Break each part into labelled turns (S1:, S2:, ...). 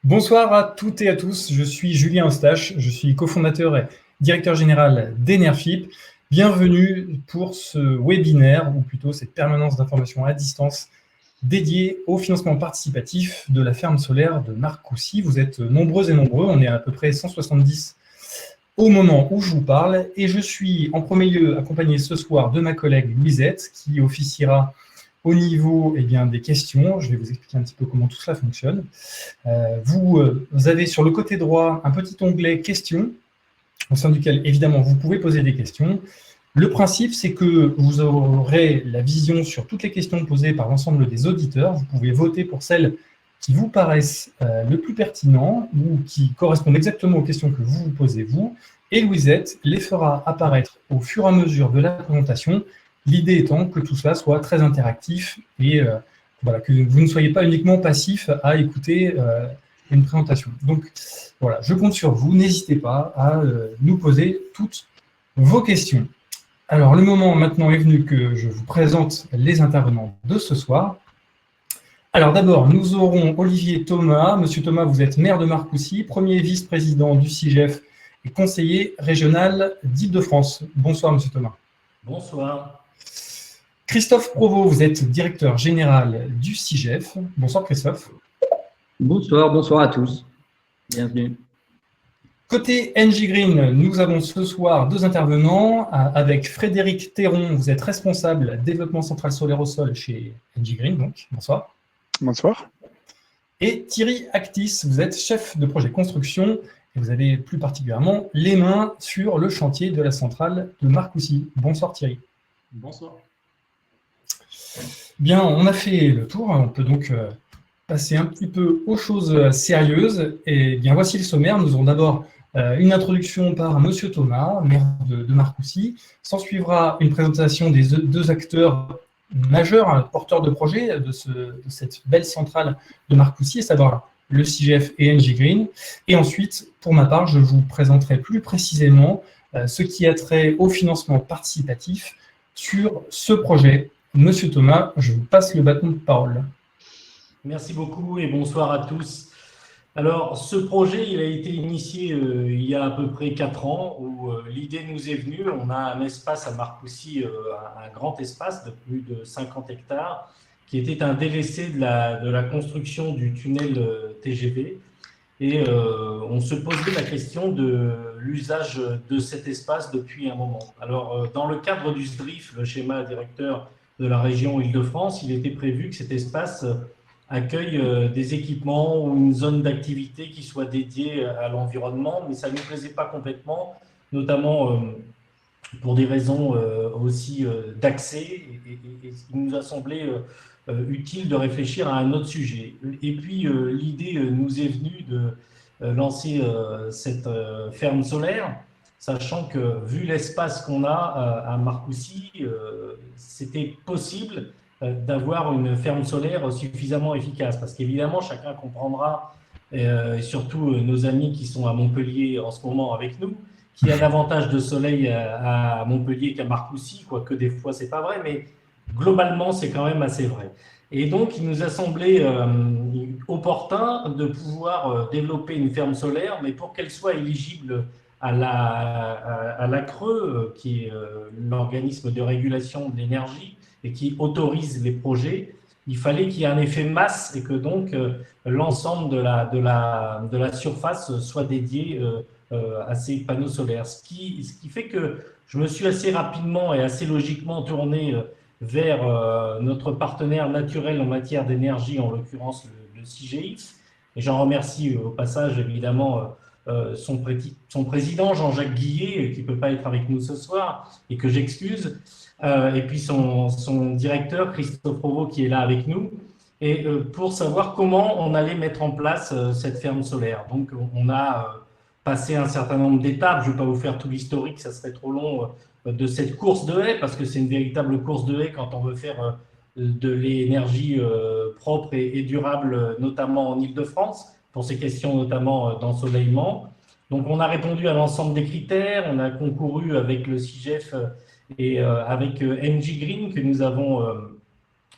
S1: Bonsoir à toutes et à tous, je suis Julien Eustache, je suis cofondateur et directeur général d'Enerfip. Bienvenue pour ce webinaire, ou plutôt cette permanence d'information à distance dédiée au financement participatif de la ferme solaire de Marcoussis. Vous êtes nombreux et nombreux, on est à peu près 170 au moment où je vous parle, et je suis en premier lieu accompagné ce soir de ma collègue Louisette, qui officiera au niveau des questions. Je vais vous expliquer un petit peu comment tout cela fonctionne. Vous avez sur le côté droit un petit onglet questions, au sein duquel évidemment vous pouvez poser des questions. Le principe, c'est que vous aurez la vision sur toutes les questions posées par l'ensemble des auditeurs. Vous pouvez voter pour celles qui vous paraissent le plus pertinentes ou qui correspondent exactement aux questions que vous vous posez vous. Et Louisette les fera apparaître au fur et à mesure de la présentation. L'idée étant que tout cela soit très interactif et voilà, que vous ne soyez pas uniquement passif à écouter une présentation. Donc voilà, je compte sur vous, n'hésitez pas à nous poser toutes vos questions. Alors le moment maintenant est venu que je vous présente les intervenants de ce soir. Alors d'abord, nous aurons Olivier Thomas. Monsieur Thomas, vous êtes maire de Marcoussis, premier vice-président du CIGEF et conseiller régional d'Île-de-France. Bonsoir monsieur Thomas.
S2: Bonsoir.
S1: Christophe Provost, vous êtes directeur général du CIGEF. Bonsoir Christophe.
S3: Bonsoir, bonsoir à tous. Bienvenue.
S1: Côté NJ Green, nous avons ce soir deux intervenants avec Frédéric Théron, vous êtes responsable développement central solaire au sol chez NJ Green, donc bonsoir.
S4: Bonsoir.
S1: Et Thierry Actis, vous êtes chef de projet construction et vous avez plus particulièrement les mains sur le chantier de la centrale de Marcoussis. Bonsoir Thierry.
S2: Bonsoir.
S1: Bien, on a fait le tour, on peut donc passer un petit peu aux choses sérieuses. Et bien, voici le sommaire. Nous aurons d'abord une introduction par Monsieur Thomas, maire de Marcoussis. S'en suivra une présentation des deux acteurs majeurs, porteurs de projet de cette belle centrale de Marcoussis, à savoir le CIGEF et NJ Green. Et ensuite, pour ma part, je vous présenterai plus précisément ce qui a trait au financement participatif sur ce projet. Monsieur Thomas, je vous passe le bâton de parole.
S2: Merci beaucoup et bonsoir à tous. Alors, ce projet, il a été initié il y a à peu près 4 ans où l'idée nous est venue. On a un espace à Marcoussis, un grand espace de plus de 50 hectares, qui était un délaissé de la construction du tunnel TGV. Et on se posait la question de l'usage de cet espace depuis un moment. Alors, dans le cadre du SDRIF, le schéma directeur de la région Île-de-France, il était prévu que cet espace accueille des équipements ou une zone d'activité qui soit dédiée à l'environnement, mais ça ne nous plaisait pas complètement, notamment pour des raisons aussi d'accès, et il nous a semblé utile de réfléchir à un autre sujet. Et puis l'idée nous est venue de lancer cette ferme solaire, sachant que vu l'espace qu'on a à Marcoussis, c'était possible d'avoir une ferme solaire suffisamment efficace. Parce qu'évidemment, chacun comprendra, et surtout nos amis qui sont à Montpellier en ce moment avec nous, qu'il y a davantage de soleil à Montpellier qu'à Marcoussis, quoique des fois c'est pas vrai, mais globalement c'est quand même assez vrai. Et donc il nous a semblé opportun de pouvoir développer une ferme solaire, mais pour qu'elle soit éligible à l'ACRE, qui est l'organisme de régulation de l'énergie et qui autorise les projets, il fallait qu'il y ait un effet masse et que donc l'ensemble de la surface soit dédié à ces panneaux solaires. Ce qui fait que je me suis assez rapidement et assez logiquement tourné vers notre partenaire naturel en matière d'énergie, en l'occurrence le CIGEF. Et j'en remercie au passage évidemment son président Jean-Jacques Guillet, qui ne peut pas être avec nous ce soir et que j'excuse, et puis son directeur Christophe Provost qui est là avec nous, et pour savoir comment on allait mettre en place cette ferme solaire. Donc on a passé un certain nombre d'étapes. Je ne vais pas vous faire tout l'historique, ça serait trop long, de cette course de haies, parce que c'est une véritable course de haies quand on veut faire de l'énergie propre et durable, notamment en Île-de-France, pour ces questions notamment d'ensoleillement. Donc on a répondu à l'ensemble des critères, on a concouru avec le CIGEF et avec NJ Green que nous avons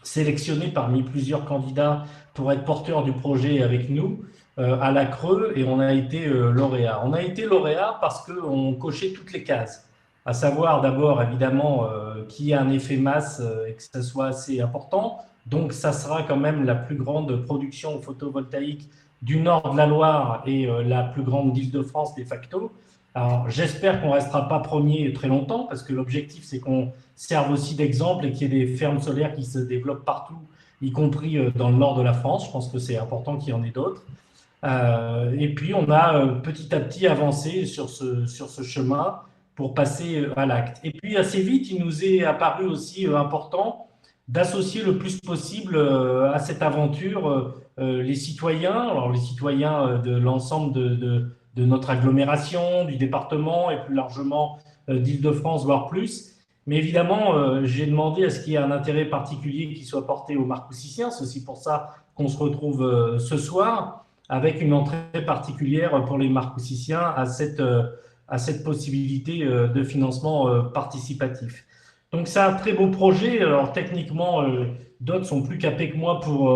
S2: sélectionné parmi plusieurs candidats pour être porteur du projet avec nous à la Creux et on a été lauréat. On a été lauréat parce qu'on cochait toutes les cases, à savoir d'abord évidemment qu'il y ait un effet masse et que ça soit assez important. Donc ça sera quand même la plus grande production photovoltaïque du nord de la Loire et la plus grande d'Île-de-France de facto. Alors j'espère qu'on ne restera pas premier très longtemps parce que l'objectif c'est qu'on serve aussi d'exemple et qu'il y ait des fermes solaires qui se développent partout, y compris dans le nord de la France. Je pense que c'est important qu'il y en ait d'autres. Et puis, on a petit à petit avancé sur ce chemin pour passer à l'acte. Et puis, assez vite, il nous est apparu aussi important d'associer le plus possible à cette aventure les citoyens, alors les citoyens de l'ensemble de notre agglomération, du département et plus largement d'Île-de-France, voire plus. Mais évidemment, j'ai demandé à ce qu'il y ait un intérêt particulier qui soit porté aux Marcoussis. C'est aussi pour ça qu'on se retrouve ce soir, avec une entrée particulière pour les Marcoussiens à cette possibilité de financement participatif. Donc c'est un très beau projet. Alors techniquement, d'autres sont plus capés que moi pour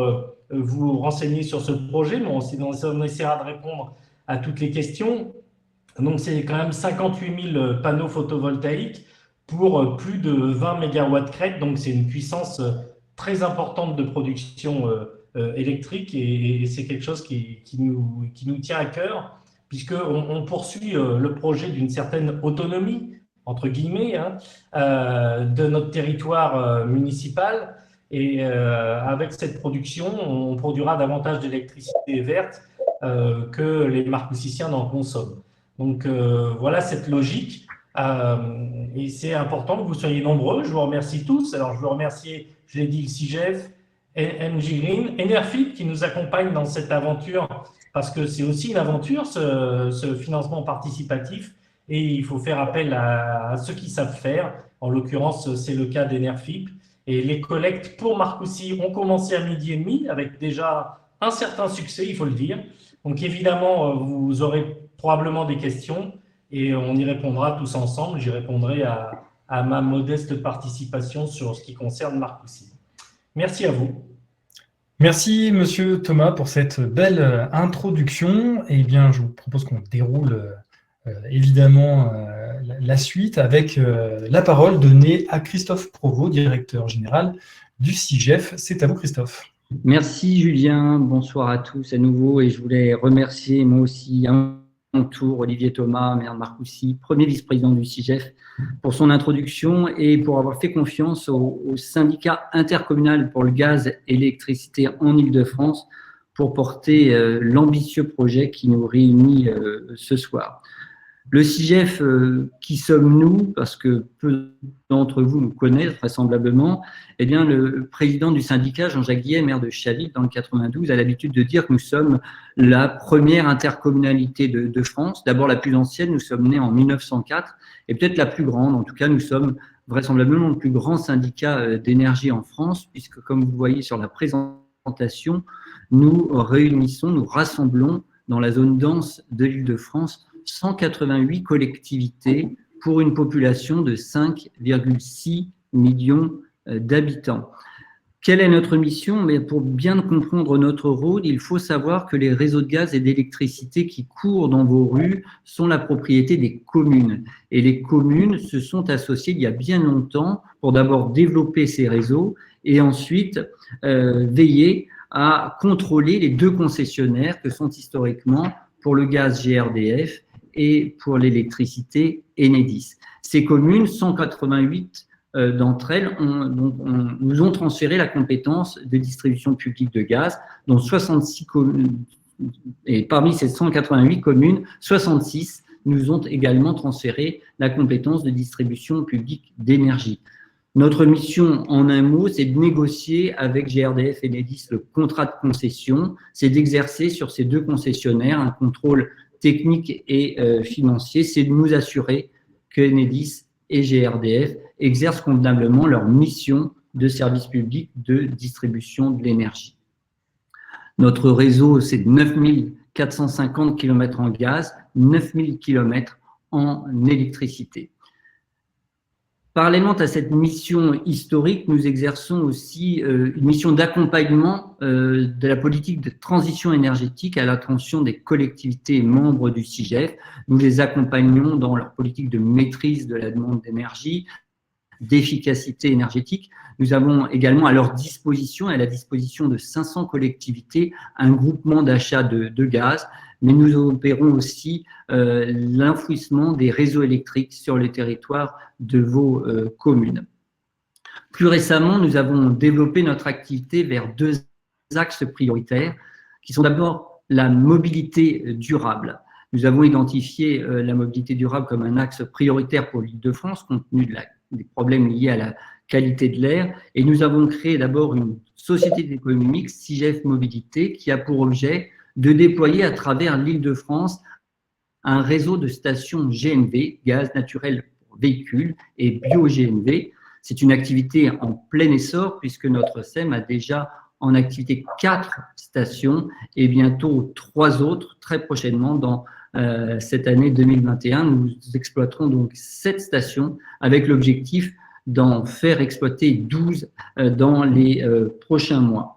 S2: vous renseigner sur ce projet, mais on essaiera de répondre à toutes les questions. Donc c'est quand même 58 000 panneaux photovoltaïques pour plus de 20 MW crête, donc c'est une puissance très importante de production électrique et c'est quelque chose qui nous tient à cœur puisqu'on poursuit le projet d'une certaine autonomie, entre guillemets, de notre territoire municipal et avec cette production, on produira davantage d'électricité verte que les Marcoussiens n'en consomment. Donc voilà cette logique. Et c'est important que vous soyez nombreux. Je vous remercie tous. Alors, je veux remercier, je l'ai dit, le CIGEF, Engie Green, Enerfip qui nous accompagne dans cette aventure parce que c'est aussi une aventure, ce financement participatif. Et il faut faire appel à ceux qui savent faire. En l'occurrence, c'est le cas d'Enerfip. Et les collectes pour Marcoussis ont commencé à 12h30 avec déjà un certain succès, il faut le dire. Donc, évidemment, vous aurez probablement des questions. Et on y répondra tous ensemble. J'y répondrai à ma modeste participation sur ce qui concerne Marcoussis. Merci à vous.
S1: Merci, Monsieur Thomas, pour cette belle introduction. Eh bien, je vous propose qu'on déroule évidemment la suite avec la parole donnée à Christophe Provost, directeur général du CIGEF. C'est à vous, Christophe.
S3: Merci, Julien. Bonsoir à tous à nouveau. Et je voulais remercier moi aussi mon tour, Olivier Thomas, maire de Marcoussis, premier vice-président du CIGEF, pour son introduction et pour avoir fait confiance au syndicat intercommunal pour le gaz et l'électricité en Île-de-France pour porter l'ambitieux projet qui nous réunit ce soir. Le CIGEF, qui sommes-nous? Parce que peu d'entre vous nous connaissent vraisemblablement. Eh bien, le président du syndicat, Jean-Jacques Guillet, maire de Chaville, dans le 92, a l'habitude de dire que nous sommes la première intercommunalité de France. D'abord la plus ancienne, nous sommes nés en 1904, et peut-être la plus grande. En tout cas, nous sommes vraisemblablement le plus grand syndicat d'énergie en France, puisque, comme vous le voyez sur la présentation, nous réunissons, nous rassemblons dans la zone dense de l'Île-de-France 188 collectivités pour une population de 5,6 millions d'habitants. Quelle est notre mission? Mais pour bien comprendre notre rôle, il faut savoir que les réseaux de gaz et d'électricité qui courent dans vos rues sont la propriété des communes. Et les communes se sont associées il y a bien longtemps pour d'abord développer ces réseaux et ensuite veiller à contrôler les deux concessionnaires que sont historiquement pour le gaz GRDF et pour l'électricité Enedis. Ces communes, 188 d'entre elles, nous ont transféré la compétence de distribution publique de gaz, dont 66 communes, et parmi ces 188 communes, 66 nous ont également transféré la compétence de distribution publique d'énergie. Notre mission, en un mot, c'est de négocier avec GRDF et Enedis le contrat de concession, c'est d'exercer sur ces deux concessionnaires un contrôle technique et financier, c'est de nous assurer que Enedis et GRDF exercent convenablement leur mission de service public de distribution de l'énergie. Notre réseau, c'est 9450 km en gaz, 9000 km en électricité. Parallèlement à cette mission historique, nous exerçons aussi une mission d'accompagnement de la politique de transition énergétique à l'attention des collectivités membres du CIGEF. Nous les accompagnons dans leur politique de maîtrise de la demande d'énergie, d'efficacité énergétique. Nous avons également à leur disposition, à la disposition de 500 collectivités, un groupement d'achat de gaz, mais nous opérons aussi l'enfouissement des réseaux électriques sur le territoire de vos communes. Plus récemment, nous avons développé notre activité vers 2 axes prioritaires, qui sont d'abord la mobilité durable. Nous avons identifié la mobilité durable comme un axe prioritaire pour l'Île-de-France, compte tenu des problèmes liés à la qualité de l'air. Et nous avons créé d'abord une société d'économie mixte, CIGEF Mobilité, qui a pour objet de déployer à travers l'Île-de-France un réseau de stations GNV, gaz naturel pour véhicules, et bio-GNV. C'est une activité en plein essor puisque notre SEM a déjà en activité 4 stations et bientôt 3 autres très prochainement dans cette année 2021. Nous exploiterons donc 7 stations avec l'objectif d'en faire exploiter 12 dans les prochains mois.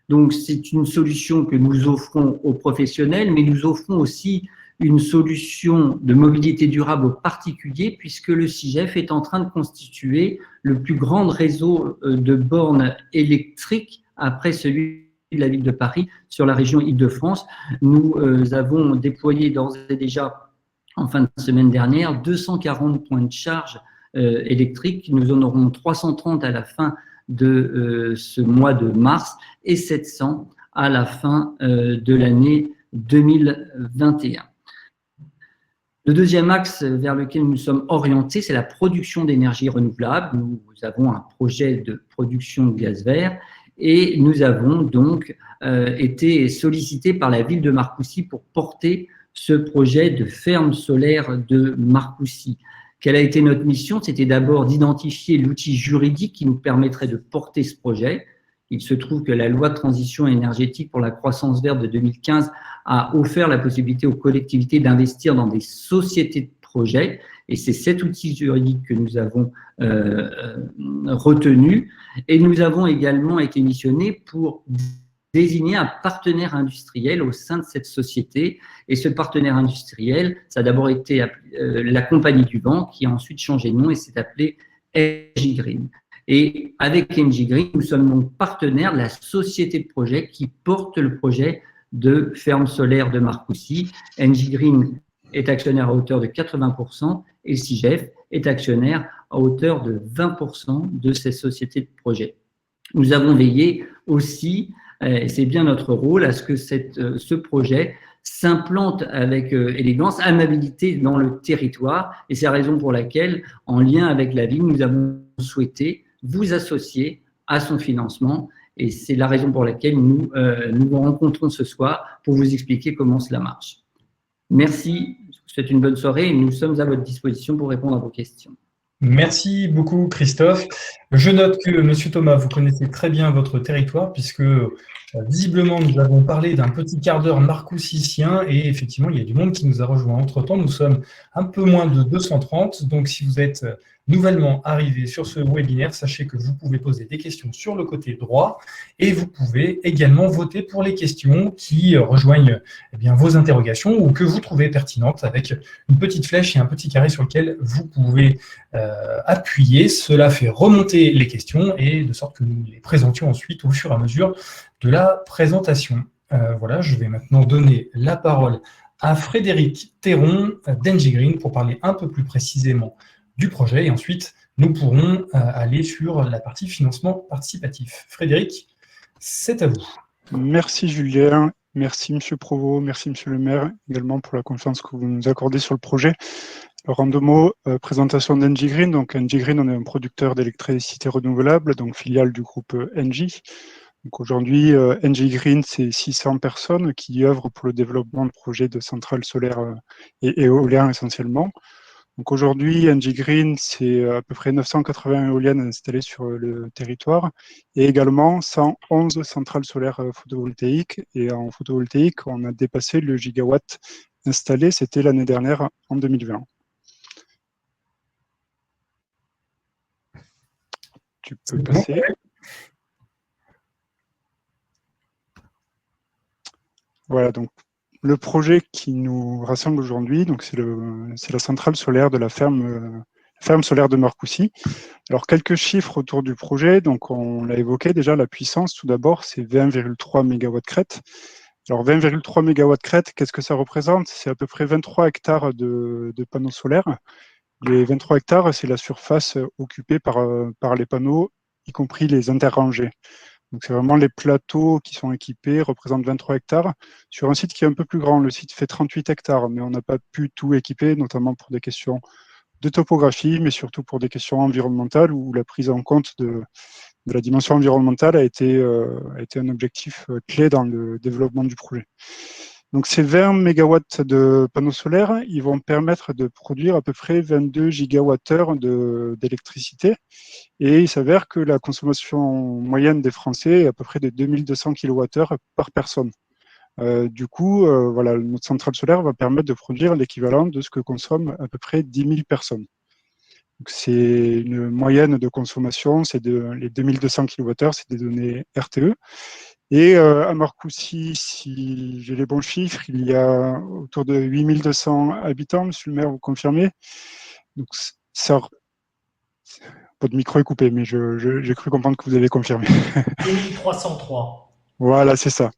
S3: Donc, c'est une solution que nous offrons aux professionnels, mais nous offrons aussi une solution de mobilité durable aux particuliers, puisque le CIGEF est en train de constituer le plus grand réseau de bornes électriques après celui de la ville de Paris sur la région Île-de-France. Nous avons déployé d'ores et déjà, en fin de semaine dernière, 240 points de charge électriques. Nous en aurons 330 à la fin de ce mois de mars et 700 à la fin de l'année 2021. Le deuxième axe vers lequel nous sommes orientés, c'est la production d'énergie renouvelable. Nous avons un projet de production de gaz vert et nous avons donc été sollicités par la ville de Marcoussis pour porter ce projet de ferme solaire de Marcoussis. Quelle a été notre mission? C'était d'abord d'identifier l'outil juridique qui nous permettrait de porter ce projet. Il se trouve que la loi de transition énergétique pour la croissance verte de 2015 a offert la possibilité aux collectivités d'investir dans des sociétés de projets. Et c'est cet outil juridique que nous avons retenu. Et nous avons également été missionnés pour désigner un partenaire industriel au sein de cette société. Et ce partenaire industriel, ça a d'abord été la Compagnie du Vent, qui a ensuite changé de nom et s'est appelée Engie Green. Et avec Engie Green, nous sommes donc partenaires de la société de projet qui porte le projet de ferme solaire de Marcoussis. Engie Green est actionnaire à hauteur de 80% et CIGEF est actionnaire à hauteur de 20% de ces sociétés de projet. Nous avons veillé aussi, et c'est bien notre rôle, à ce que ce projet s'implante avec élégance, amabilité dans le territoire. Et c'est la raison pour laquelle, en lien avec la ville, nous avons souhaité vous associer à son financement. Et c'est la raison pour laquelle nous vous rencontrons ce soir pour vous expliquer comment cela marche. Merci, je vous souhaite une bonne soirée et nous sommes à votre disposition pour répondre à vos questions.
S1: Merci beaucoup, Christophe. Je note que, Monsieur Thomas, vous connaissez très bien votre territoire puisque visiblement, nous avons parlé d'un petit quart d'heure marcoussicien et effectivement, il y a du monde qui nous a rejoint. Entre-temps, nous sommes un peu moins de 230. Donc, si vous êtes nouvellement arrivé sur ce webinaire, sachez que vous pouvez poser des questions sur le côté droit et vous pouvez également voter pour les questions qui rejoignent vos interrogations ou que vous trouvez pertinentes avec une petite flèche et un petit carré sur lequel vous pouvez appuyer. Cela fait remonter les questions et de sorte que nous les présentions ensuite au fur et à mesure de la présentation. Voilà, je vais maintenant donner la parole à Frédéric Théron d'Engie Green pour parler un peu plus précisément du projet et ensuite nous pourrons aller sur la partie financement participatif. Frédéric, c'est à vous.
S4: Merci Julien, merci Monsieur Provost, merci Monsieur le maire également pour la confiance que vous nous accordez sur le projet. Alors en 2 mots, présentation d'Engie Green. Donc Engie Green, on est un producteur d'électricité renouvelable, donc filiale du groupe Engie. Donc aujourd'hui, Engie Green, c'est 600 personnes qui œuvrent pour le développement de projets de centrales solaires et éoliennes essentiellement. Donc aujourd'hui, Engie Green, c'est à peu près 980 éoliennes installées sur le territoire et également 111 centrales solaires photovoltaïques. Et en photovoltaïque, on a dépassé le gigawatt installé, c'était l'année dernière en 2020. tu peux passer. Voilà, donc le projet qui nous rassemble aujourd'hui, donc c'est la centrale solaire de la ferme solaire de Marcoussis. Alors, quelques chiffres autour du projet. Donc, on l'a évoqué déjà, la puissance, tout d'abord, c'est 20,3 MW crête. Alors, 20,3 MW crête, qu'est-ce que ça représente? C'est à peu près 23 hectares de panneaux solaires. Les 23 hectares, c'est la surface occupée par les panneaux, y compris les interrangés. Donc, c'est vraiment les plateaux qui sont équipés, représentent 23 hectares, sur un site qui est un peu plus grand. Le site fait 38 hectares, mais on n'a pas pu tout équiper, notamment pour des questions de topographie, mais surtout pour des questions environnementales, où la prise en compte de la dimension environnementale a été un objectif clé dans le développement du projet. Donc, ces 20 MW de panneaux solaires, ils vont permettre de produire à peu près 22 gigawattheures d'électricité. Et il s'avère que la consommation moyenne des Français est à peu près de 2200 kWh par personne. Du coup, voilà, notre centrale solaire va permettre de produire l'équivalent de ce que consomment à peu près 10 000 personnes. C'est une moyenne de consommation, c'est les 2200 kWh, c'est des données RTE. Et à Marcoussis, si j'ai les bons chiffres, il y a autour de 8200 habitants, monsieur le maire, vous confirmez? Donc, ça, votre micro est coupé, mais j'ai cru comprendre que vous avez confirmé.
S2: 2303.
S4: Voilà, c'est ça.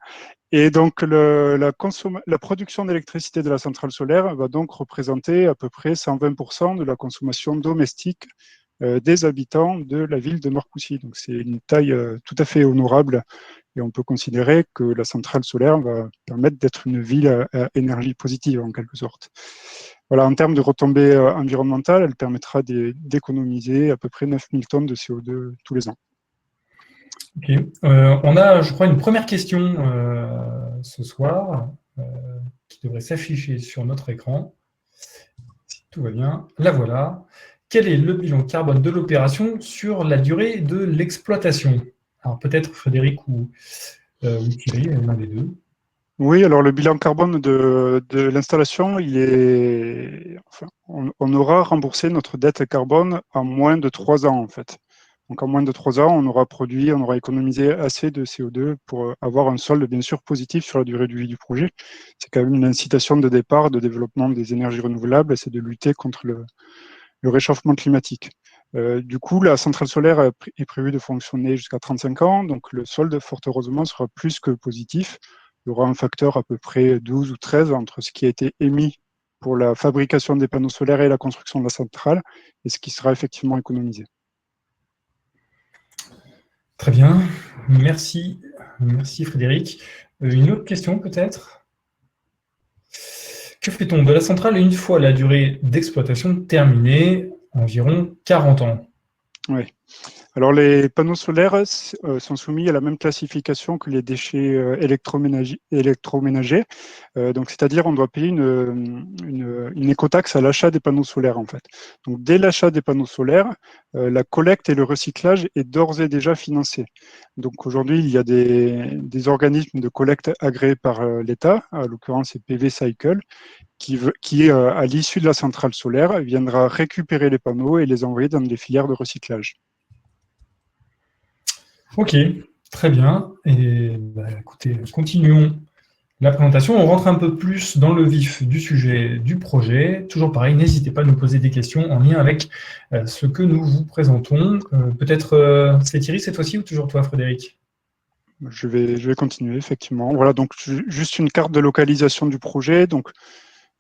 S4: Et donc, la production d'électricité de la centrale solaire va donc représenter à peu près 120% de la consommation domestique des habitants de la ville de Marcoussis. Donc, c'est une taille tout à fait honorable et on peut considérer que la centrale solaire va permettre d'être une ville à énergie positive, en quelque sorte. Voilà, en termes de retombées environnementales, elle permettra d'économiser à peu près 9000 tonnes de CO2 tous les ans.
S1: Ok. On a, je crois, une première question ce soir qui devrait s'afficher sur notre écran. Si tout va bien, la voilà. Quel est le bilan carbone de l'opération sur la durée de l'exploitation? Alors peut-être Frédéric ou Thierry, l'un des deux.
S4: Oui, alors le bilan carbone de l'installation, enfin, on aura remboursé notre dette carbone en moins de 3 ans, en fait. Donc en moins de 3 ans, on aura économisé assez de CO2 pour avoir un solde bien sûr positif sur la durée de vie du projet. C'est quand même une incitation de départ de développement des énergies renouvelables, c'est de lutter contre le réchauffement climatique. Du coup, la centrale solaire est prévue de fonctionner jusqu'à 35 ans, donc le solde, fort heureusement, sera plus que positif. Il y aura un facteur à peu près 12 ou 13 entre ce qui a été émis pour la fabrication des panneaux solaires et la construction de la centrale, et ce qui sera effectivement économisé.
S1: Très bien, merci Frédéric. Une autre question peut-être? Que fait-on de la centrale une fois la durée d'exploitation terminée, environ 40 ans?
S4: Oui. Alors, les panneaux solaires sont soumis à la même classification que les déchets électroménagers. Donc, c'est-à-dire, on doit payer une écotaxe à l'achat des panneaux solaires, en fait. Donc, dès l'achat des panneaux solaires, la collecte et le recyclage est d'ores et déjà financé. Donc, aujourd'hui, il y a des organismes de collecte agréés par l'État, à l'occurrence, c'est PV Cycle, qui à l'issue de la centrale solaire, viendra récupérer les panneaux et les envoyer dans des filières de recyclage.
S1: Ok, très bien. Et écoutez, continuons la présentation. On rentre un peu plus dans le vif du sujet du projet. Toujours pareil, n'hésitez pas à nous poser des questions en lien avec ce que nous vous présentons. Peut-être c'est Thierry cette fois-ci ou toujours toi, Frédéric?
S4: Je vais continuer, effectivement. Voilà, donc juste une carte de localisation du projet. Donc,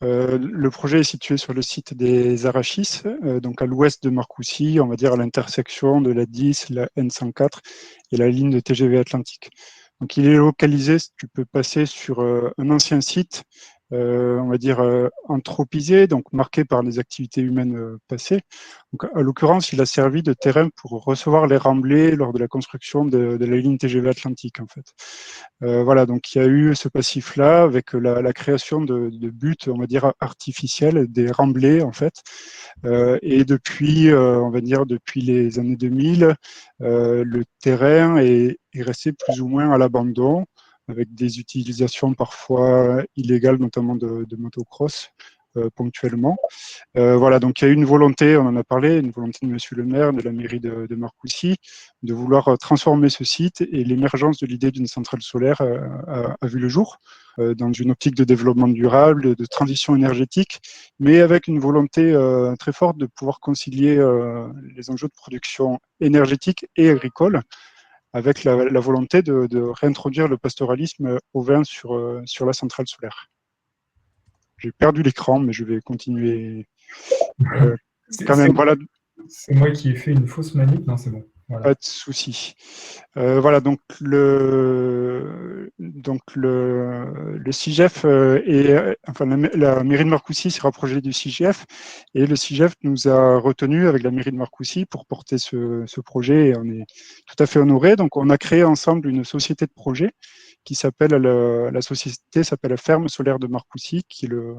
S4: le projet est situé sur le site des Arachis, donc à l'ouest de Marcoussis, on va dire à l'intersection de la 10, la N104 et la ligne de TGV Atlantique. Donc il est localisé, tu peux passer sur un ancien site, on va dire anthropisé, donc marqué par les activités humaines passées. Donc, à l'occurrence, il a servi de terrain pour recevoir les remblais lors de la construction de la ligne TGV Atlantique, en fait. Voilà, donc il y a eu ce passif-là avec la création de buts, on va dire, artificiels, des remblais, en fait. Et depuis, on va dire, depuis les années 2000, le terrain est resté plus ou moins à l'abandon, avec des utilisations parfois illégales, notamment de motocross, ponctuellement. Voilà, donc il y a eu une volonté, on en a parlé, une volonté de Monsieur le maire, de la mairie de Marcoussis, de vouloir transformer ce site, et l'émergence de l'idée d'une centrale solaire a vu le jour dans une optique de développement durable, de transition énergétique, mais avec une volonté très forte de pouvoir concilier les enjeux de production énergétique et agricole, avec la volonté de réintroduire le pastoralisme ovin sur la centrale solaire. J'ai perdu l'écran, mais je vais continuer quand même. Voilà.
S1: C'est moi qui ai fait une fausse manip. Non, c'est bon. Voilà.
S4: Pas de souci. Voilà, donc le CIGEF enfin la mairie de Marcoussis s'est rapprochée du CIGEF, et le CIGEF nous a retenus avec la mairie de Marcoussis pour porter ce projet, et on est tout à fait honorés. Donc on a créé ensemble une société de projet qui s'appelle, la société s'appelle Ferme Solaire de Marcoussis, qui est le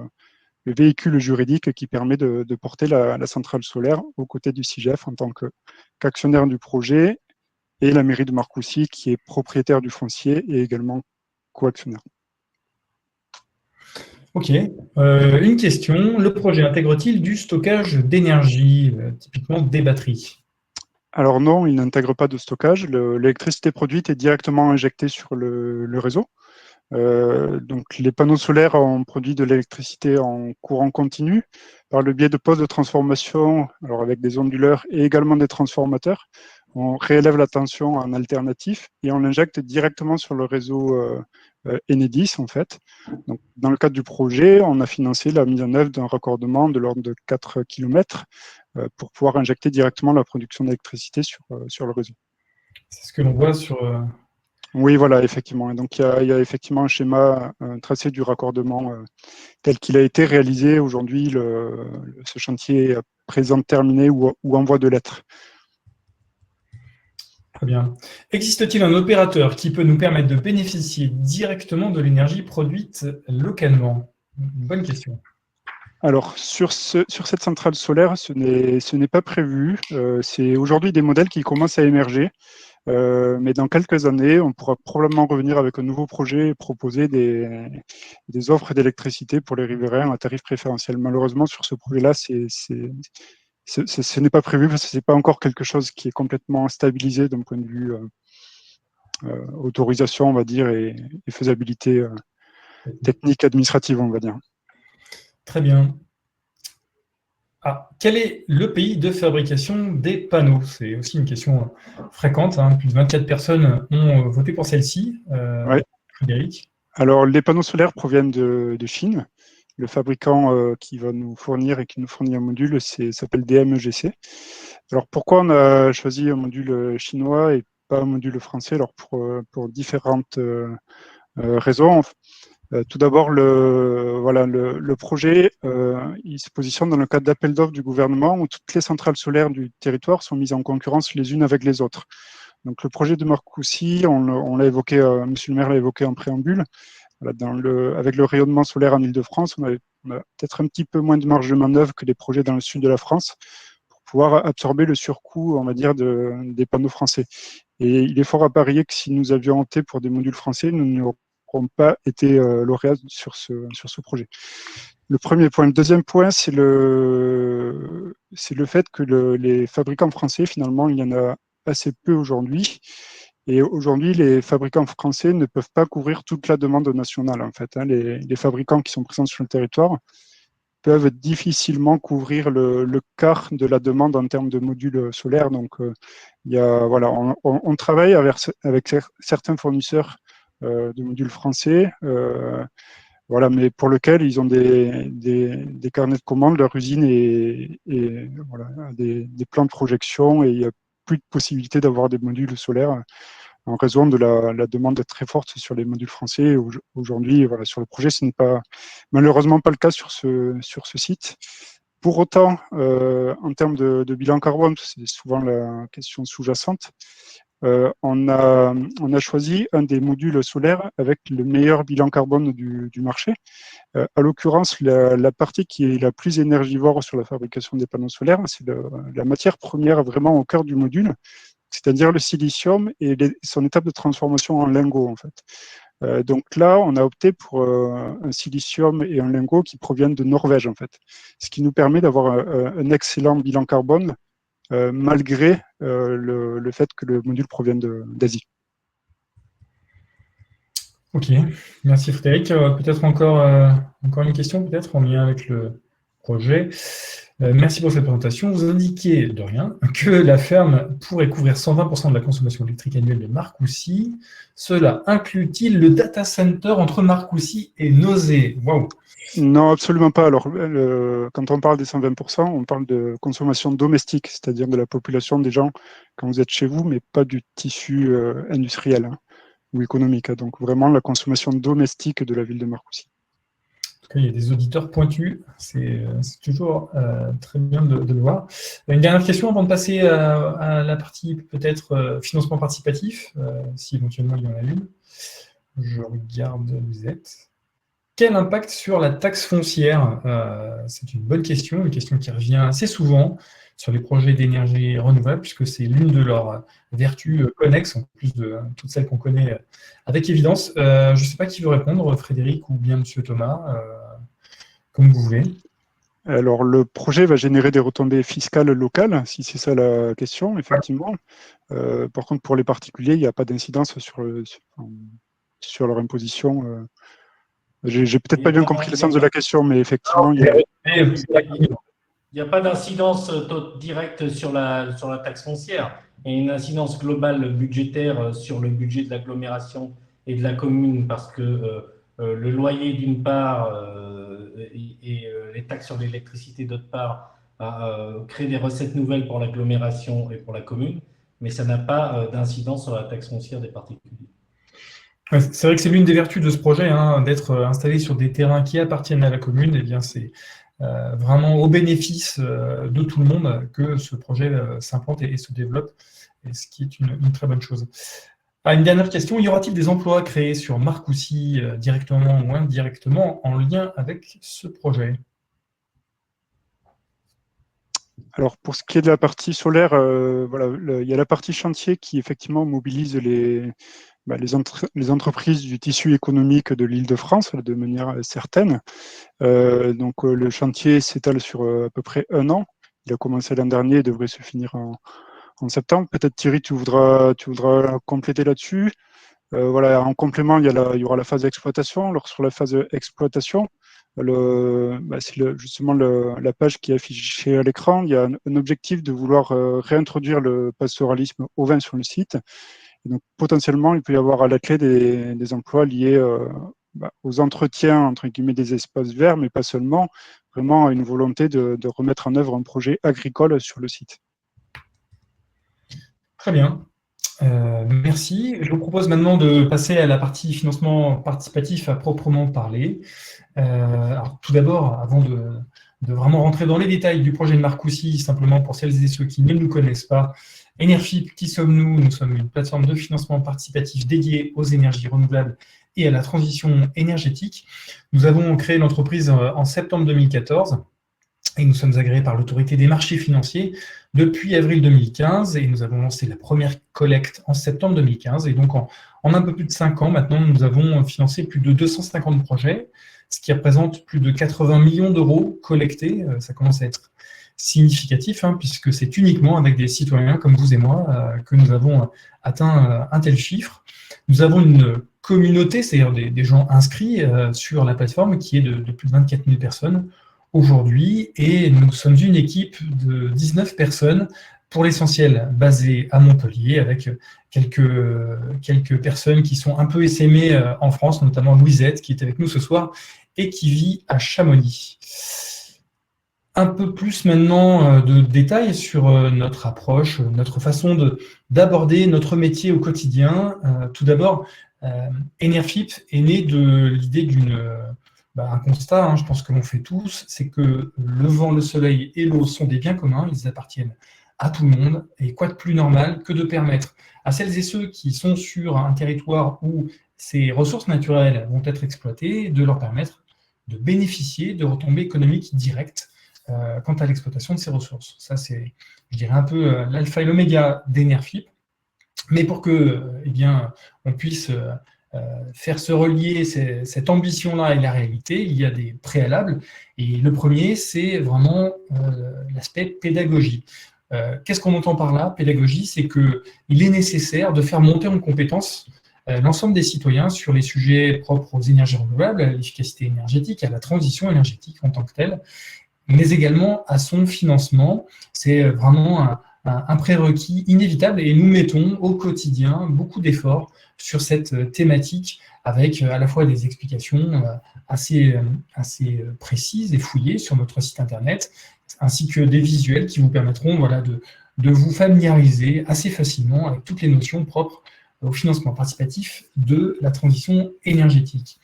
S4: véhicule juridique qui permet de porter la centrale solaire aux côtés du CIGEF en tant qu'actionnaire du projet, et la mairie de Marcoussis qui est propriétaire du foncier et également coactionnaire.
S1: Ok. Une question. Le projet intègre-t-il du stockage d'énergie, typiquement des batteries?
S4: Alors non, il n'intègre pas de stockage. L'électricité produite est directement injectée sur le réseau. Donc les panneaux solaires ont produit de l'électricité en courant continu par le biais de postes de transformation, alors avec des onduleurs et également des transformateurs. On réélève la tension en alternatif et on l'injecte directement sur le réseau Enedis en fait. Donc, dans le cadre du projet, on a financé la mise en œuvre d'un raccordement de l'ordre de 4 km pour pouvoir injecter directement la production d'électricité sur le réseau.
S1: C'est ce que l'on voit sur...
S4: Oui, voilà, effectivement. Et donc, il y a effectivement un schéma, un tracé du raccordement tel qu'il a été réalisé. Aujourd'hui, ce chantier est à présent terminé ou en voie de l'être.
S1: Très bien. Existe-t-il un opérateur qui peut nous permettre de bénéficier directement de l'énergie produite localement? Bonne question.
S4: Alors, sur cette centrale solaire, ce n'est pas prévu. C'est aujourd'hui des modèles qui commencent à émerger. Mais dans quelques années, on pourra probablement revenir avec un nouveau projet et proposer des offres d'électricité pour les riverains à tarif préférentiel. Malheureusement, sur ce projet-là, ce n'est pas prévu parce que ce n'est pas encore quelque chose qui est complètement stabilisé d'un point de vue autorisation, on va dire, et faisabilité technique, administrative, on va dire.
S1: Très bien. Quel est le pays de fabrication des panneaux? C'est aussi une question fréquente. Plus de 24 personnes ont voté pour celle-ci.
S4: Ouais.
S1: Frédéric?
S4: Alors, les panneaux solaires proviennent de Chine. Le fabricant qui va nous fournir et qui nous fournit un module s'appelle DMEGC. Alors, pourquoi on a choisi un module chinois et pas un module français? Alors, pour différentes raisons. Tout d'abord, le projet, il se positionne dans le cadre d'appel d'offres du gouvernement où toutes les centrales solaires du territoire sont mises en concurrence les unes avec les autres. Donc, le projet de Marcoussis, on l'a évoqué, Monsieur le maire l'a évoqué en préambule. Voilà, avec le rayonnement solaire en Île-de-France, on a peut-être un petit peu moins de marge de manœuvre que les projets dans le sud de la France pour pouvoir absorber le surcoût, on va dire, des panneaux français. Et il est fort à parier que si nous avions opté pour des modules français, nous n'aurions pas été lauréats sur ce projet. Le premier point. Le deuxième point, c'est le fait que les fabricants français, finalement, il y en a assez peu aujourd'hui. Et aujourd'hui, les fabricants français ne peuvent pas couvrir toute la demande nationale, en fait. Les fabricants qui sont présents sur le territoire peuvent difficilement couvrir le quart de la demande en termes de modules solaires. Donc, voilà, on travaille avec certains fournisseurs de modules français, voilà, mais pour lequel ils ont des carnets de commandes, leur usine et voilà, des plans de projection, et il n'y a plus de possibilité d'avoir des modules solaires en raison de la demande très forte sur les modules français. Aujourd'hui, voilà, sur le projet, ce n'est malheureusement pas le cas sur ce site. Pour autant, en termes de bilan carbone, c'est souvent la question sous-jacente, on a choisi un des modules solaires avec le meilleur bilan carbone du marché. À l'occurrence, la partie qui est la plus énergivore sur la fabrication des panneaux solaires, c'est la matière première vraiment au cœur du module, c'est-à-dire le silicium et son étape de transformation en lingot, en fait. Donc là, on a opté pour un silicium et un lingot qui proviennent de Norvège, en fait. Ce qui nous permet d'avoir un excellent bilan carbone malgré le fait que le module provienne d'Asie.
S1: Ok, merci Frédéric. Peut-être encore une question, peut-être en lien avec le projet. Merci pour cette présentation. Vous indiquez, de rien, que la ferme pourrait couvrir 120% de la consommation électrique annuelle de Marcoussis. Cela inclut-il le data center entre Marcoussis et Nozé? Waouh!
S4: Non, absolument pas. Alors, quand on parle des 120%, on parle de consommation domestique, c'est-à-dire de la population des gens quand vous êtes chez vous, mais pas du tissu industriel hein, ou économique. Donc, vraiment la consommation domestique de la ville de Marcoussis.
S1: En tout cas, il y a des auditeurs pointus, c'est toujours très bien de le voir. Une dernière question avant de passer à la partie peut-être financement participatif, si éventuellement il y en a une. Je regarde où vous êtes. Quel impact sur la taxe foncière? C'est une bonne question, une question qui revient assez souvent sur les projets d'énergie renouvelable, puisque c'est l'une de leurs vertus connexes, en plus de toutes celles qu'on connaît avec évidence. Je ne sais pas qui veut répondre, Frédéric ou bien Monsieur Thomas, comme vous voulez.
S4: Alors, le projet va générer des retombées fiscales locales, si c'est ça la question, effectivement. Par contre, pour les particuliers, il n'y a pas d'incidence sur leur imposition. J'ai peut-être pas bien compris le sens de la question, mais effectivement, il
S2: n'y a pas d'incidence directe sur la taxe foncière. Il y a une incidence globale budgétaire sur le budget de l'agglomération et de la commune parce que le loyer d'une part et les taxes sur l'électricité d'autre part créent des recettes nouvelles pour l'agglomération et pour la commune, mais ça n'a pas d'incidence sur la taxe foncière des particuliers.
S1: Ouais, c'est vrai que c'est l'une des vertus de ce projet, hein, d'être installé sur des terrains qui appartiennent à la commune. Eh bien, c'est vraiment au bénéfice de tout le monde que ce projet s'implante et se développe, et ce qui est une très bonne chose. Une dernière question, y aura-t-il des emplois créés sur Marcoussis directement ou indirectement en lien avec ce projet?
S4: Alors, pour ce qui est de la partie solaire, voilà, il y a la partie chantier qui effectivement mobilise les entreprises du tissu économique de l'Île-de-France de manière certaine. Donc, le chantier s'étale sur à peu près 1 an. Il a commencé l'an dernier et devrait se finir en septembre. Peut-être Thierry, tu voudras compléter là-dessus. Voilà, en complément, il y aura la phase d'exploitation. Alors, sur la phase d'exploitation, c'est justement la page qui est affichée à l'écran. Il y a un objectif de vouloir réintroduire le pastoralisme ovin sur le site. Et donc, potentiellement, il peut y avoir à la clé des emplois liés aux entretiens, entre guillemets, des espaces verts, mais pas seulement, vraiment à une volonté de remettre en œuvre un projet agricole sur le site.
S1: Très bien. Merci. Je vous propose maintenant de passer à la partie financement participatif à proprement parler. Alors, tout d'abord, avant de vraiment rentrer dans les détails du projet de Marcoussis, simplement pour celles et ceux qui ne nous connaissent pas, Enerfip, qui sommes-nous? Nous sommes une plateforme de financement participatif dédiée aux énergies renouvelables et à la transition énergétique. Nous avons créé l'entreprise en septembre 2014 et nous sommes agréés par l'autorité des marchés financiers depuis avril 2015 et nous avons lancé la première collecte en septembre 2015. Et donc, en un peu plus de 5 ans, maintenant, nous avons financé plus de 250 projets, ce qui représente plus de 80 millions d'euros collectés. Ça commence à être significatif, hein, puisque c'est uniquement avec des citoyens comme vous et moi que nous avons atteint un tel chiffre. Nous avons une communauté, c'est-à-dire des gens inscrits sur la plateforme qui est de plus de 24 000 personnes aujourd'hui, et nous sommes une équipe de 19 personnes, pour l'essentiel basée à Montpellier, avec quelques personnes qui sont un peu essaimées en France, notamment Louisette, qui est avec nous ce soir, et qui vit à Chamonix. Un peu plus maintenant de détails sur notre approche, notre façon d'aborder notre métier au quotidien. Tout d'abord, Enerfip est né de l'idée un constat, hein, je pense que l'on fait tous, c'est que le vent, le soleil et l'eau sont des biens communs, ils appartiennent à tout le monde, et quoi de plus normal que de permettre à celles et ceux qui sont sur un territoire où ces ressources naturelles vont être exploitées, de leur permettre de bénéficier de retombées économiques directes quant à l'exploitation de ces ressources. Ça, c'est, je dirais, un peu l'alpha et l'oméga d'Enerfip. Mais pour que, on puisse faire se relier cette ambition-là et la réalité, il y a des préalables. Et le premier, c'est vraiment l'aspect pédagogie. Qu'est-ce qu'on entend par là, pédagogie? C'est qu'il est nécessaire de faire monter en compétence l'ensemble des citoyens sur les sujets propres aux énergies renouvelables, à l'efficacité énergétique, à la transition énergétique en tant que telle, mais également à son financement. C'est vraiment un prérequis inévitable et nous mettons au quotidien beaucoup d'efforts sur cette thématique avec à la fois des explications assez précises et fouillées sur notre site internet, ainsi que des visuels qui vous permettront de vous familiariser assez facilement avec toutes les notions propres au financement participatif de la transition énergétique.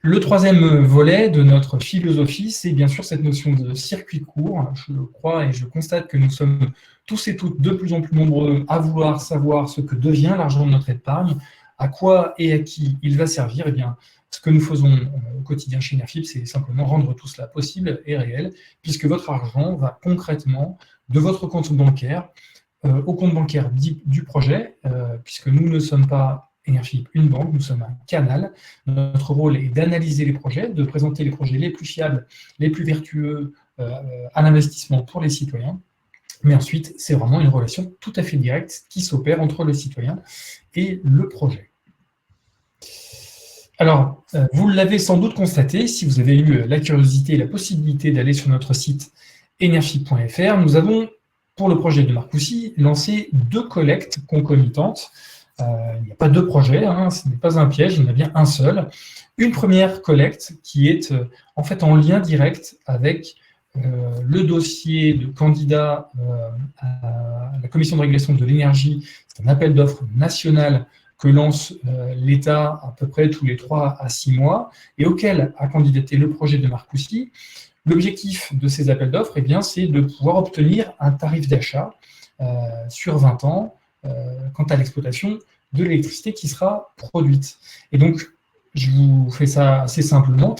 S1: Le troisième volet de notre philosophie, c'est bien sûr cette notion de circuit court. Je crois et je constate que nous sommes tous et toutes de plus en plus nombreux à vouloir savoir ce que devient l'argent de notre épargne, à quoi et à qui il va servir. Eh bien, ce que nous faisons au quotidien chez Enerfip, c'est simplement rendre tout cela possible et réel, puisque votre argent va concrètement de votre compte bancaire au compte bancaire du projet, puisque nous ne sommes pas Enerfip, une banque, nous sommes un canal. Notre rôle est d'analyser les projets, de présenter les projets les plus fiables, les plus vertueux à l'investissement pour les citoyens. Mais ensuite, c'est vraiment une relation tout à fait directe qui s'opère entre le citoyen et le projet. Alors, vous l'avez sans doute constaté, si vous avez eu la curiosité et la possibilité d'aller sur notre site enerfip.fr, nous avons, pour le projet de Marcoussis, lancé 2 collectes concomitantes. Il n'y a pas 2 projets, hein, ce n'est pas un piège, il y en a bien un seul. Une première collecte qui est en fait en lien direct avec le dossier de candidat à la Commission de régulation de l'énergie. C'est un appel d'offres national que lance l'État à peu près tous les 3 à 6 mois et auquel a candidaté le projet de Marcoussis. L'objectif de ces appels d'offres, eh bien, c'est de pouvoir obtenir un tarif d'achat sur 20 ans quant à l'exploitation de l'électricité qui sera produite. Et donc, je vous fais ça assez simplement, en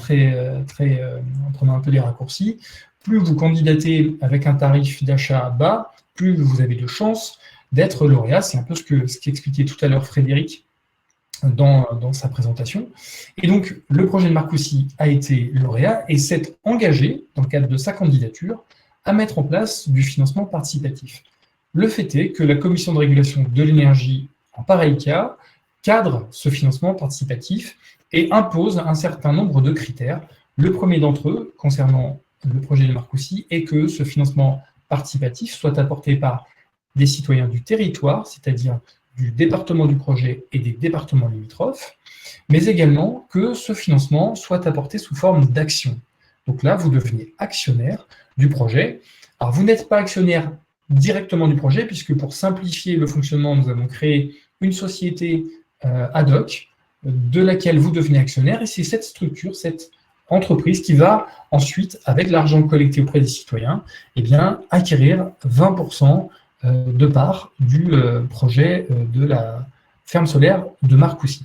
S1: prenant un peu les raccourcis. Plus vous candidatez avec un tarif d'achat bas, plus vous avez de chances d'être lauréat. C'est un peu ce qu'expliquait tout à l'heure Frédéric dans sa présentation. Et donc, le projet de Marcoussis a été lauréat et s'est engagé, dans le cadre de sa candidature, à mettre en place du financement participatif. Le fait est que la Commission de régulation de l'énergie, en pareil cas, cadre ce financement participatif et impose un certain nombre de critères. Le premier d'entre eux, concernant le projet de Marcoussis, est que ce financement participatif soit apporté par des citoyens du territoire, c'est-à-dire du département du projet et des départements limitrophes, mais également que ce financement soit apporté sous forme d'action. Donc là, vous devenez actionnaire du projet. Alors, vous n'êtes pas actionnaire directement du projet, puisque pour simplifier le fonctionnement, nous avons créé une société ad hoc, de laquelle vous devenez actionnaire, et c'est cette structure, cette entreprise qui va ensuite, avec l'argent collecté auprès des citoyens, eh bien, acquérir 20% de part du projet de la ferme solaire de Marcoussis.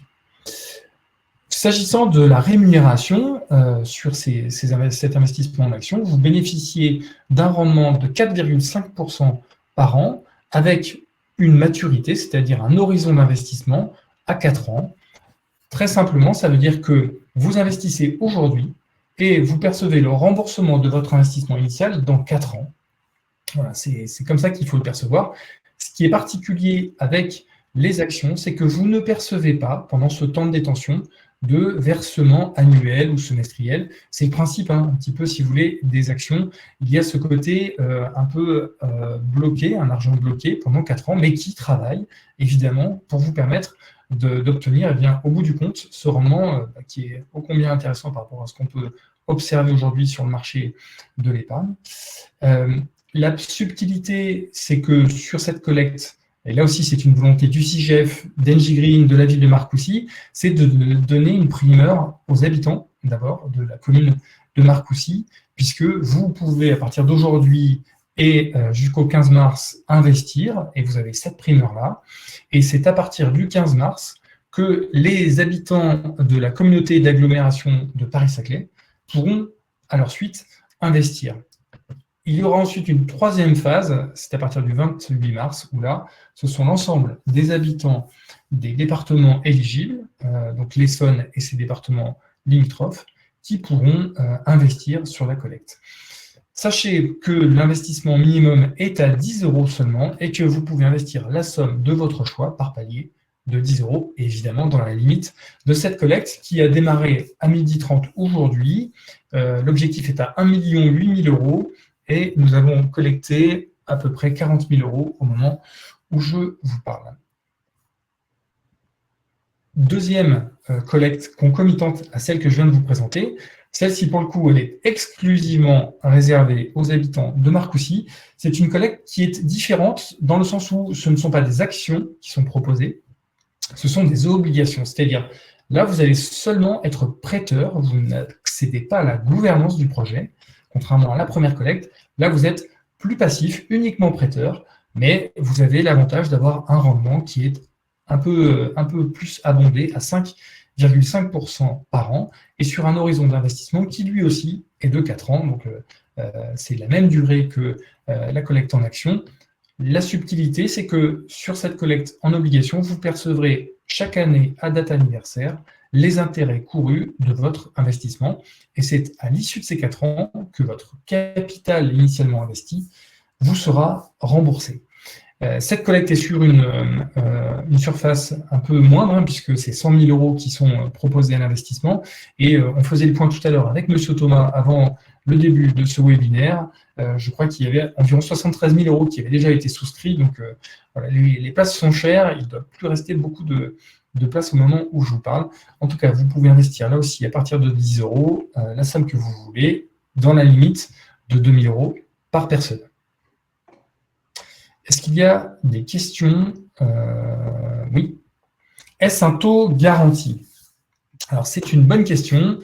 S1: S'agissant de la rémunération sur cet investissement en action, vous bénéficiez d'un rendement de 4,5% par an avec une maturité, c'est-à-dire un horizon d'investissement à 4 ans. Très simplement, ça veut dire que vous investissez aujourd'hui et vous percevez le remboursement de votre investissement initial dans 4 ans. Voilà, c'est comme ça qu'il faut le percevoir. Ce qui est particulier avec les actions, c'est que vous ne percevez pas, pendant ce temps de détention, de versement annuel ou semestriel. C'est le principe, un petit peu, si vous voulez, des actions. Il y a ce côté un peu bloqué, un argent bloqué pendant 4 ans, mais qui travaille, évidemment, pour vous permettre d'obtenir, eh bien, au bout du compte, ce rendement qui est ô combien intéressant par rapport à ce qu'on peut observer aujourd'hui sur le marché de l'épargne. La subtilité, c'est que sur cette collecte, et là aussi c'est une volonté du CIGEF, d'Engie Green, de la ville de Marcoussis, c'est de donner une primeur aux habitants, d'abord, de la commune de Marcoussis, puisque vous pouvez, à partir d'aujourd'hui et jusqu'au 15 mars, investir, et vous avez cette primeur-là, et c'est à partir du 15 mars que les habitants de la communauté d'agglomération de Paris-Saclay pourront, à leur suite, investir. Il y aura ensuite une troisième phase, c'est à partir du 28 mars, où là, ce sont l'ensemble des habitants des départements éligibles, donc l'Essonne et ses départements limitrophes, qui pourront investir sur la collecte. Sachez que l'investissement minimum est à 10 € seulement et que vous pouvez investir la somme de votre choix par palier de 10 €, évidemment dans la limite de cette collecte qui a démarré à 12h30 aujourd'hui. L'objectif est à 1 800 000 € et nous avons collecté à peu près 40 000 € au moment où je vous parle. Deuxième collecte concomitante à celle que je viens de vous présenter. Celle-ci, pour le coup, elle est exclusivement réservée aux habitants de Marcoussis. C'est une collecte qui est différente dans le sens où ce ne sont pas des actions qui sont proposées, ce sont des obligations. C'est-à-dire, là, vous allez seulement être prêteur, vous n'accédez pas à la gouvernance du projet, contrairement à la première collecte. Là, vous êtes plus passif, uniquement prêteur, mais vous avez l'avantage d'avoir un rendement qui est un peu plus abondé à 5,5% par an et sur un horizon d'investissement qui lui aussi est de 4 ans. Donc c'est la même durée que la collecte en action. La subtilité, c'est que sur cette collecte en obligation, vous percevrez chaque année à date anniversaire les intérêts courus de votre investissement. Et c'est à l'issue de ces 4 ans que votre capital initialement investi vous sera remboursé. Cette collecte est sur une surface un peu moindre, puisque c'est 100 000 € qui sont proposés à l'investissement. Et on faisait le point tout à l'heure avec M. Thomas avant le début de ce webinaire. Je crois qu'il y avait environ 73 000 € qui avaient déjà été souscrits. Donc voilà, les places sont chères. Il ne doit plus rester beaucoup de places au moment où je vous parle. En tout cas, vous pouvez investir là aussi à partir de 10 € la somme que vous voulez, dans la limite de 2 000 € par personne. Est-ce qu'il y a des questions? Oui. Est-ce un taux garanti? Alors, c'est une bonne question.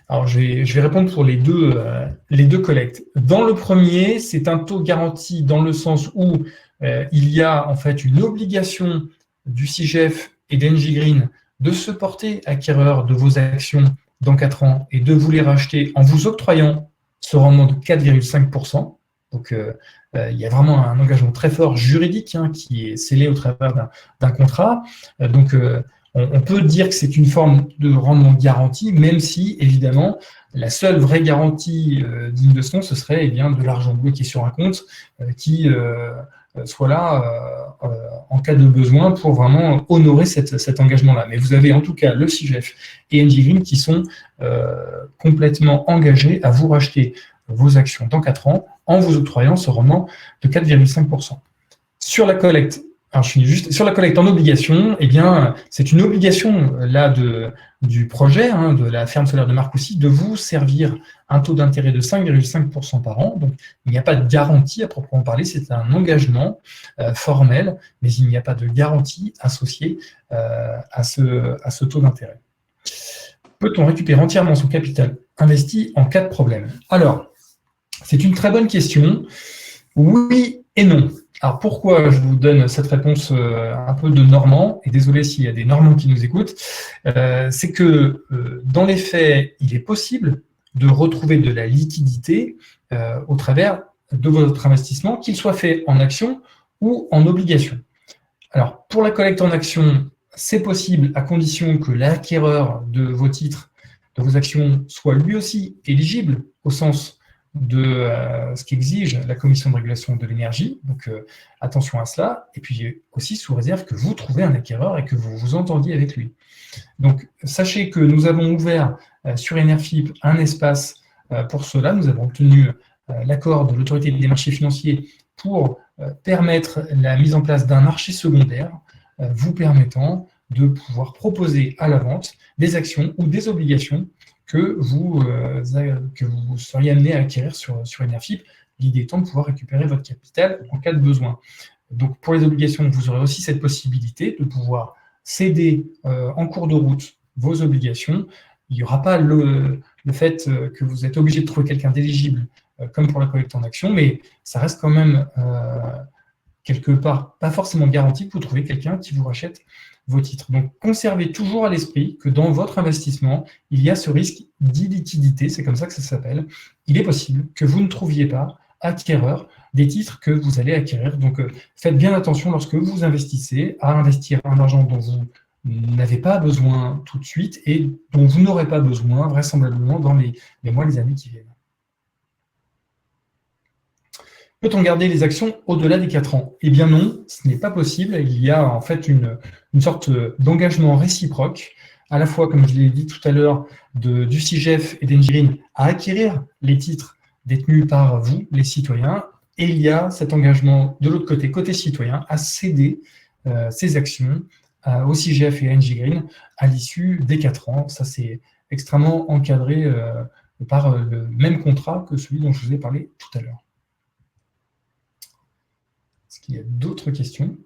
S1: Alors, je vais répondre pour les deux collectes. Dans le premier, c'est un taux garanti dans le sens où il y a en fait une obligation du CIGEF et d'Engie Green de se porter acquéreur de vos actions dans 4 ans et de vous les racheter en vous octroyant ce rendement de 4,5%. Donc, il y a vraiment un engagement très fort juridique qui est scellé au travers d'un contrat. Donc, on peut dire que c'est une forme de rendement garanti, même si, évidemment, la seule vraie garantie digne de ce nom, ce serait de l'argent bloqué sur un compte qui soit là en cas de besoin pour vraiment honorer cet engagement-là. Mais vous avez en tout cas le CIGEF et Engie Green qui sont complètement engagés à vous racheter vos actions dans 4 ans en vous octroyant ce rendement de 4,5%. Sur la collecte, alors je finis juste, sur la collecte en obligation, c'est une obligation là du projet, de la ferme solaire de Marcoussis, de vous servir un taux d'intérêt de 5,5% par an. Donc il n'y a pas de garantie à proprement parler, c'est un engagement formel, mais il n'y a pas de garantie associée à ce taux d'intérêt. Peut-on récupérer entièrement son capital investi en cas de problème? Alors, c'est une très bonne question. Oui et non. Alors, pourquoi je vous donne cette réponse un peu de Normand, et désolé s'il y a des Normands qui nous écoutent, c'est que dans les faits, il est possible de retrouver de la liquidité au travers de votre investissement, qu'il soit fait en action ou en obligation. Alors, pour la collecte en action, c'est possible à condition que l'acquéreur de vos titres, de vos actions, soit lui aussi éligible au sens de ce qu'exige la Commission de régulation de l'énergie. Donc, attention à cela. Et puis aussi sous réserve que vous trouvez un acquéreur et que vous vous entendiez avec lui. Donc, sachez que nous avons ouvert sur Enerfip un espace pour cela. Nous avons obtenu l'accord de l'autorité des marchés financiers pour permettre la mise en place d'un marché secondaire vous permettant de pouvoir proposer à la vente des actions ou des obligations que vous seriez amené à acquérir sur Enerfip, l'idée étant de pouvoir récupérer votre capital en cas de besoin. Donc pour les obligations, vous aurez aussi cette possibilité de pouvoir céder en cours de route vos obligations. Il n'y aura pas le fait que vous êtes obligé de trouver quelqu'un d'éligible comme pour la collecte en action, mais ça reste quand même quelque part pas forcément garanti que vous trouvez quelqu'un qui vous rachète vos titres. Donc, conservez toujours à l'esprit que dans votre investissement, il y a ce risque d'illiquidité, c'est comme ça que ça s'appelle. Il est possible que vous ne trouviez pas acquéreur des titres que vous allez acquérir. Donc, faites bien attention lorsque vous investissez à investir un argent dont vous n'avez pas besoin tout de suite et dont vous n'aurez pas besoin vraisemblablement dans les mois, les années qui viennent. Peut-on garder les actions au-delà des 4 ans? Eh bien non, ce n'est pas possible. Il y a en fait une sorte d'engagement réciproque, à la fois, comme je l'ai dit tout à l'heure, du CIGEF et d'Engie Green à acquérir les titres détenus par vous, les citoyens, et il y a cet engagement de l'autre côté, côté citoyen, à céder ces actions au CIGEF et à Engie Green à l'issue des 4 ans. Ça, c'est extrêmement encadré par le même contrat que celui dont je vous ai parlé tout à l'heure. Est-ce qu'il y a d'autres questions?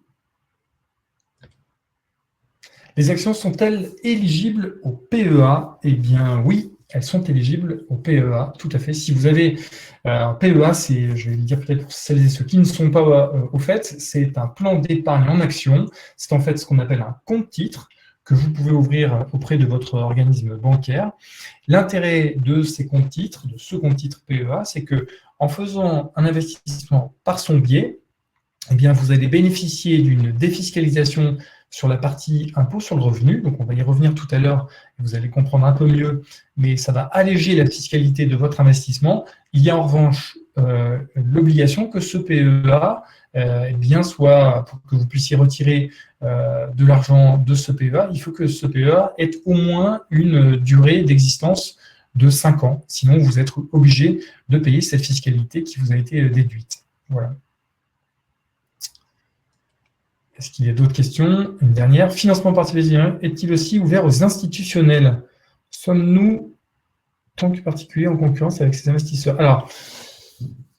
S1: Les actions sont-elles éligibles au PEA? Eh bien oui, elles sont éligibles au PEA, tout à fait. Si vous avez un PEA, je vais le dire peut-être pour celles et ceux qui ne sont pas au fait, c'est un plan d'épargne en action. C'est en fait ce qu'on appelle un compte titre que vous pouvez ouvrir auprès de votre organisme bancaire. L'intérêt de ces comptes titres, de ce compte titre PEA, c'est que en faisant un investissement par son biais, eh bien, vous allez bénéficier d'une défiscalisation sur la partie impôt sur le revenu. Donc, on va y revenir tout à l'heure, vous allez comprendre un peu mieux, mais ça va alléger la fiscalité de votre investissement. Il y a en revanche l'obligation que ce PEA eh bien, soit, pour que vous puissiez retirer de l'argent de ce PEA, il faut que ce PEA ait au moins une durée d'existence de 5 ans. Sinon, vous êtes obligé de payer cette fiscalité qui vous a été déduite. Voilà. Est-ce qu'il y a d'autres questions? Une dernière. Financement participatif est-il aussi ouvert aux institutionnels? Sommes-nous, tant que particuliers, en concurrence avec ces investisseurs? Alors,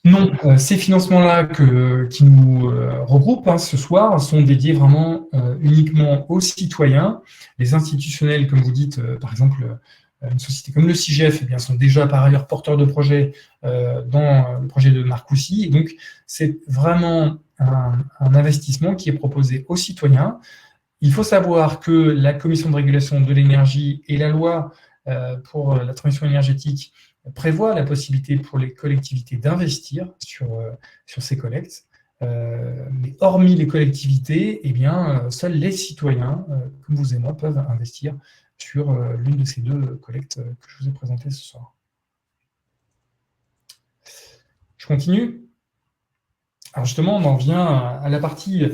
S1: non. Ces financements-là qui nous regroupent ce soir sont dédiés vraiment uniquement aux citoyens. Les institutionnels, comme vous dites, par exemple, une société comme le CIGEF, eh bien, sont déjà par ailleurs porteurs de projets dans le projet de Marcoussis. Et donc, c'est vraiment un investissement qui est proposé aux citoyens. Il faut savoir que la Commission de régulation de l'énergie et la loi pour la transition énergétique prévoient la possibilité pour les collectivités d'investir sur ces collectes. Mais hormis les collectivités, eh bien, seuls les citoyens, comme vous et moi, peuvent investir sur l'une de ces deux collectes que je vous ai présentées ce soir. Je continue. Alors justement, on en vient à la partie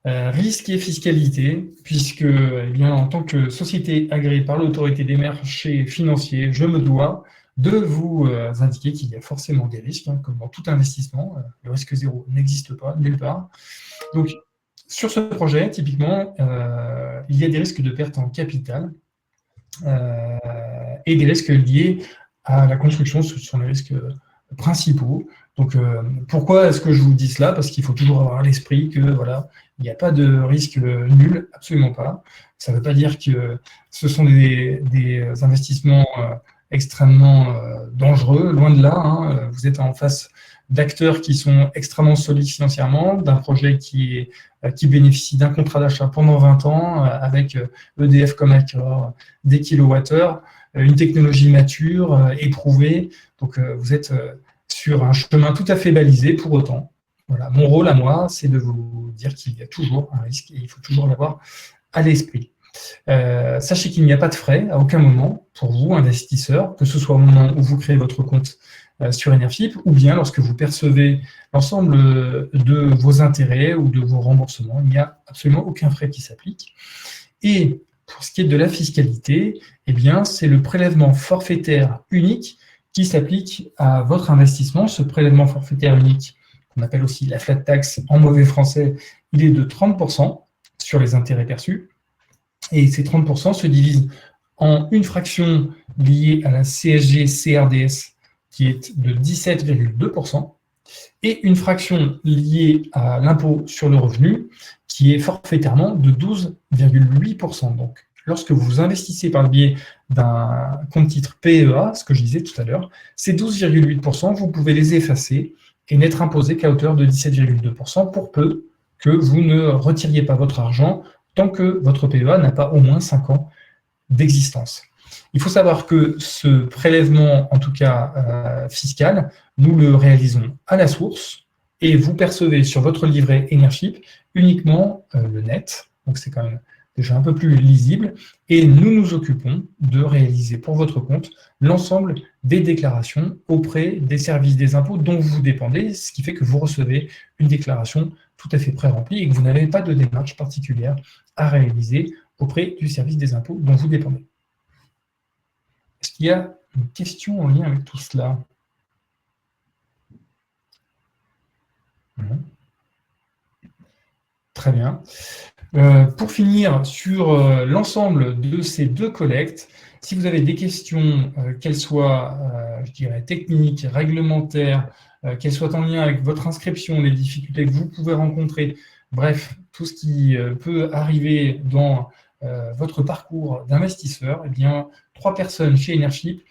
S1: risque et fiscalité, puisque eh bien, en tant que société agréée par l'autorité des marchés financiers, je me dois de vous indiquer qu'il y a forcément des risques, comme dans tout investissement. Le risque zéro n'existe pas, nulle part. Donc, sur ce projet, typiquement, il y a des risques de perte en capital et des risques liés à la construction, ce sont les risques principaux. Donc, pourquoi est-ce que je vous dis cela? Parce qu'il faut toujours avoir à l'esprit que voilà, il n'y a pas de risque nul, absolument pas. Ça ne veut pas dire que ce sont des investissements extrêmement dangereux, loin de là. Vous êtes en face d'acteurs qui sont extrêmement solides financièrement, d'un projet qui bénéficie d'un contrat d'achat pendant 20 ans, avec EDF comme acquéreur, des kilowattheures, une technologie mature, éprouvée. Donc, vous êtes sur un chemin tout à fait balisé pour autant. Voilà. Mon rôle à moi, c'est de vous dire qu'il y a toujours un risque et il faut toujours l'avoir à l'esprit. Sachez qu'il n'y a pas de frais à aucun moment pour vous, investisseurs, que ce soit au moment où vous créez votre compte sur Enerfip ou bien lorsque vous percevez l'ensemble de vos intérêts ou de vos remboursements. Il n'y a absolument aucun frais qui s'applique. Et pour ce qui est de la fiscalité, eh bien, c'est le prélèvement forfaitaire unique qui s'applique à votre investissement. Ce prélèvement forfaitaire unique, qu'on appelle aussi la flat tax en mauvais français, il est de 30% sur les intérêts perçus. Et ces 30% se divisent en une fraction liée à la CSG-CRDS qui est de 17,2% et une fraction liée à l'impôt sur le revenu qui est forfaitairement de 12,8%. Donc, lorsque vous investissez par le biais d'un compte titre PEA, ce que je disais tout à l'heure, ces 12,8%, vous pouvez les effacer et n'être imposé qu'à hauteur de 17,2% pour peu que vous ne retiriez pas votre argent tant que votre PEA n'a pas au moins 5 ans d'existence. Il faut savoir que ce prélèvement, en tout cas fiscal, nous le réalisons à la source et vous percevez sur votre livret Enership uniquement le net. Donc, c'est quand même déjà un peu plus lisible. Et nous nous occupons de réaliser pour votre compte l'ensemble des déclarations auprès des services des impôts dont vous dépendez, ce qui fait que vous recevez une déclaration tout à fait pré-remplie et que vous n'avez pas de démarche particulière à réaliser auprès du service des impôts dont vous dépendez. Est-ce qu'il y a une question en lien avec tout cela? Non. Très bien. Pour finir sur l'ensemble de ces deux collectes, si vous avez des questions, qu'elles soient, je dirais, techniques, réglementaires, qu'elles soient en lien avec votre inscription, les difficultés que vous pouvez rencontrer, bref, tout ce qui peut arriver dans votre parcours d'investisseur, eh bien, 3 personnes chez Enership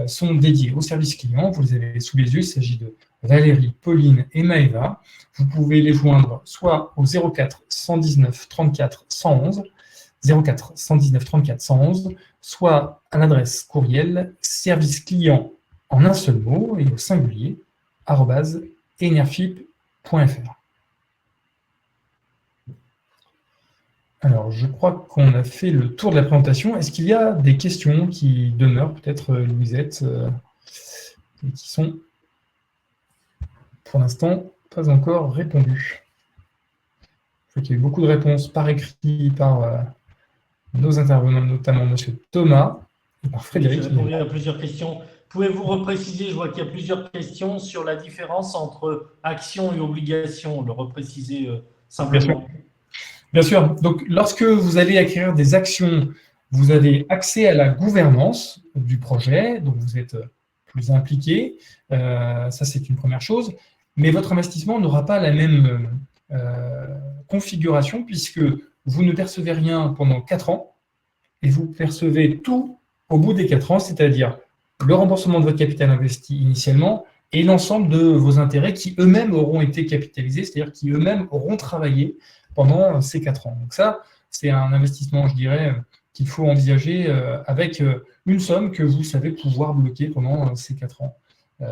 S1: sont dédiées au service client. Vous les avez sous les yeux, il s'agit de Valérie, Pauline et Maëva. Vous pouvez les joindre soit au 04 119 34 111, 04 119 34 111, soit à l'adresse courriel service client en un seul mot et au singulier @enerfip.fr. Alors, je crois qu'on a fait le tour de la présentation. Est-ce qu'il y a des questions qui demeurent, peut-être, Louisette, qui sont, pour l'instant, pas encore répondues? Je vois qu'il y a eu beaucoup de réponses par écrit par nos intervenants, notamment M. Thomas et par Frédéric.
S2: J'ai répondu à plusieurs questions. Pouvez-vous repréciser, je vois qu'il y a plusieurs questions sur la différence entre action et obligation, le repréciser simplement.
S1: Bien sûr. Donc, lorsque vous allez acquérir des actions, vous avez accès à la gouvernance du projet, donc vous êtes plus impliqué. Ça, c'est une première chose. Mais votre investissement n'aura pas la même configuration puisque vous ne percevez rien pendant 4 ans et vous percevez tout au bout des 4 ans, c'est-à-dire le remboursement de votre capital investi initialement et l'ensemble de vos intérêts qui eux-mêmes auront été capitalisés, c'est-à-dire qui eux-mêmes auront travaillé pendant ces 4 ans. Donc ça, c'est un investissement, je dirais, qu'il faut envisager avec une somme que vous savez pouvoir bloquer pendant ces 4 ans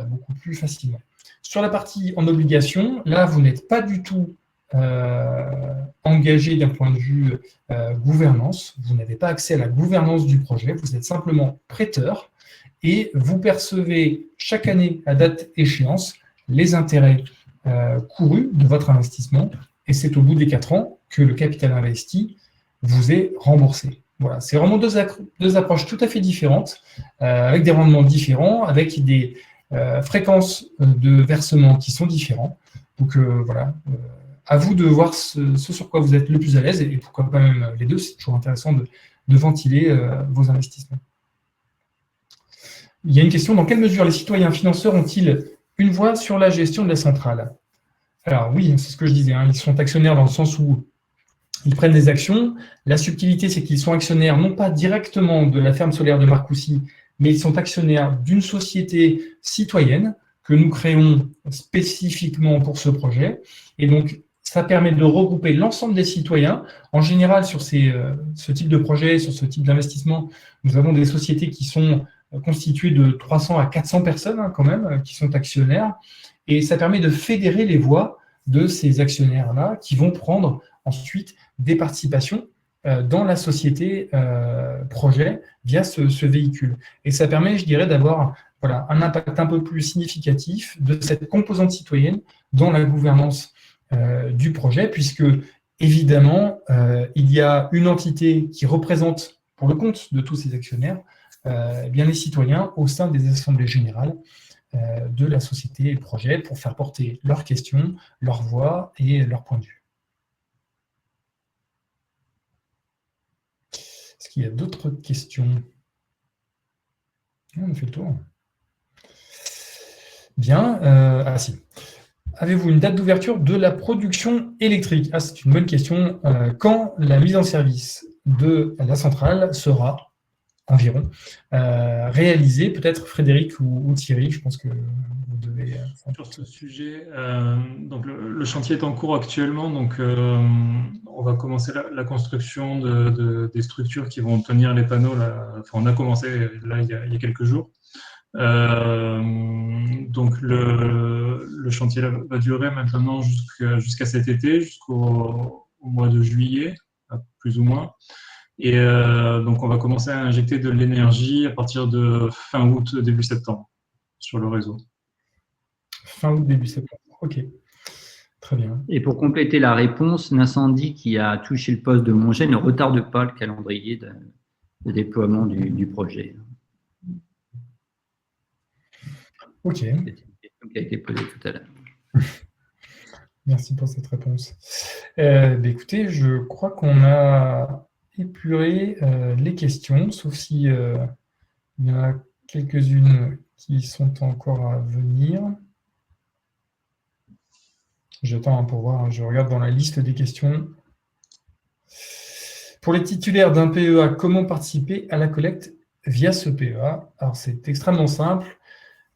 S1: beaucoup plus facilement. Sur la partie en obligation, là, vous n'êtes pas du tout engagé d'un point de vue gouvernance. Vous n'avez pas accès à la gouvernance du projet. Vous êtes simplement prêteur et vous percevez chaque année à date échéance les intérêts courus de votre investissement. Et c'est au bout des 4 ans que le capital investi vous est remboursé. Voilà, c'est vraiment deux approches tout à fait différentes, avec des rendements différents, avec des fréquences de versement qui sont différents. Donc voilà, à vous de voir ce sur quoi vous êtes le plus à l'aise, et pourquoi pas même les deux, c'est toujours intéressant de ventiler vos investissements. Il y a une question, dans quelle mesure les citoyens financeurs ont-ils une voix sur la gestion de la centrale? Alors oui, c'est ce que je disais, hein, ils sont actionnaires dans le sens où ils prennent des actions. La subtilité, c'est qu'ils sont actionnaires non pas directement de la ferme solaire de Marcoussis, mais ils sont actionnaires d'une société citoyenne que nous créons spécifiquement pour ce projet. Et donc, ça permet de regrouper l'ensemble des citoyens. En général, sur ce type de projet, sur ce type d'investissement, nous avons des sociétés qui sont constituées de 300 à 400 personnes hein, quand même, qui sont actionnaires. Et ça permet de fédérer les voix de ces actionnaires-là qui vont prendre ensuite des participations dans la société projet via ce véhicule. Et ça permet, je dirais, d'avoir voilà, un impact un peu plus significatif de cette composante citoyenne dans la gouvernance du projet, puisque évidemment, il y a une entité qui représente, pour le compte de tous ces actionnaires, eh bien les citoyens au sein des assemblées générales de la société et le projet pour faire porter leurs questions, leurs voix et leurs points de vue. Est-ce qu'il y a d'autres questions? On a fait le tour. Bien. Ah si. Avez-vous une date d'ouverture de la production électrique? Ah, c'est une bonne question. Quand la mise en service de la centrale sera environ réalisée? Peut-être Frédéric ou Thierry, je pense que vous devez
S5: Sur ce sujet, donc le chantier est en cours actuellement, donc on va commencer la construction des structures qui vont tenir les panneaux. Là. Enfin, on a commencé là il y a quelques jours. Donc le chantier là, va durer maintenant jusqu'à cet été, jusqu'au mois de juillet, plus ou moins. Et donc on va commencer à injecter de l'énergie à partir de fin août, début septembre sur le réseau.
S1: Fin août, début septembre. Ok, très bien.
S3: Et pour compléter la réponse, l'incendie qui a touché le poste de Montgey ne retarde pas le calendrier de déploiement du projet.
S1: Ok.
S3: C'est une question qui a été posée tout à l'heure.
S1: Merci pour cette réponse. Écoutez, je crois qu'on a épuré les questions, sauf si il y en a quelques-unes qui sont encore à venir. J'attends pour voir, je regarde dans la liste des questions. Pour les titulaires d'un PEA, comment participer à la collecte via ce PEA? Alors, c'est extrêmement simple.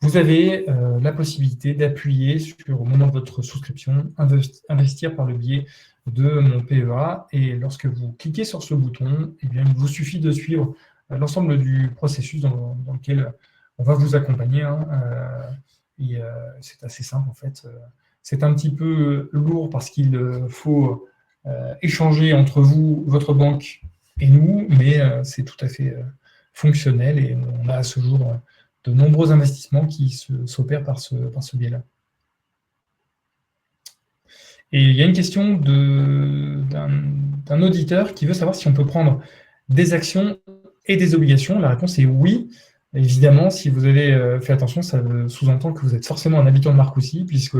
S1: Vous avez la possibilité d'appuyer sur, au moment de votre souscription, investir par le biais de mon PEA. Et lorsque vous cliquez sur ce bouton, eh bien, il vous suffit de suivre l'ensemble du processus dans lequel on va vous accompagner. C'est assez simple, en fait. C'est un petit peu lourd parce qu'il faut échanger entre vous, votre banque et nous, mais c'est tout à fait fonctionnel et on a à ce jour de nombreux investissements qui s'opèrent par ce biais-là. Et il y a une question d'un auditeur qui veut savoir si on peut prendre des actions et des obligations. La réponse est oui. Évidemment, si vous avez fait attention, ça sous-entend que vous êtes forcément un habitant de Marcoussis, puisque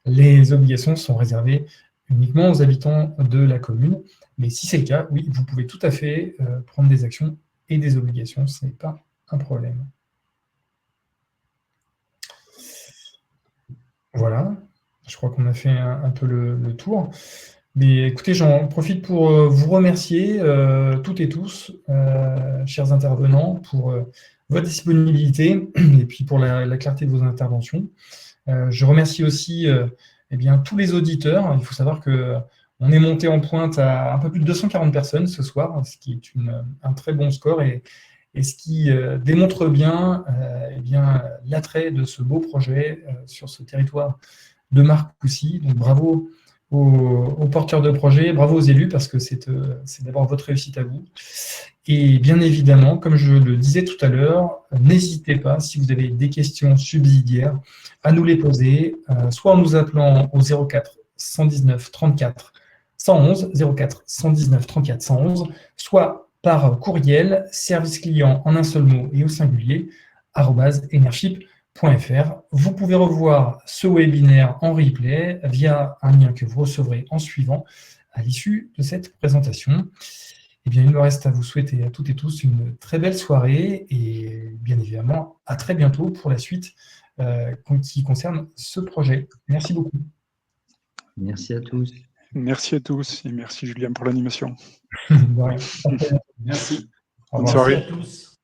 S1: les obligations sont réservées uniquement aux habitants de la commune. Mais si c'est le cas, oui, vous pouvez tout à fait prendre des actions et des obligations. Ce n'est pas un problème. Voilà, je crois qu'on a fait un peu le tour. Mais écoutez, j'en profite pour vous remercier toutes et tous, chers intervenants, pour votre disponibilité et puis pour la clarté de vos interventions. Je remercie aussi tous les auditeurs. Il faut savoir qu'on est monté en pointe à un peu plus de 240 personnes ce soir, ce qui est un très bon score et ce qui démontre bien, l'attrait de ce beau projet sur ce territoire de Marcoussis. Donc bravo aux porteurs de projet, bravo aux élus, parce que c'est d'abord votre réussite à vous. Et bien évidemment, comme je le disais tout à l'heure, n'hésitez pas, si vous avez des questions subsidiaires, à nous les poser, soit en nous appelant au 04 119 34 111, 04 119 34 111, soit par courriel, service client en un seul mot et au singulier, @enership.fr. Vous pouvez revoir ce webinaire en replay via un lien que vous recevrez en suivant à l'issue de cette présentation. Eh bien, il me reste à vous souhaiter à toutes et tous une très belle soirée et bien évidemment à très bientôt pour la suite qui concerne ce projet. Merci beaucoup.
S3: Merci à tous.
S4: Merci à tous et merci Julien pour l'animation.
S1: De rien.
S2: Merci.
S1: Au
S4: Bonne
S1: revoir.
S4: soirée.
S2: Merci à tous.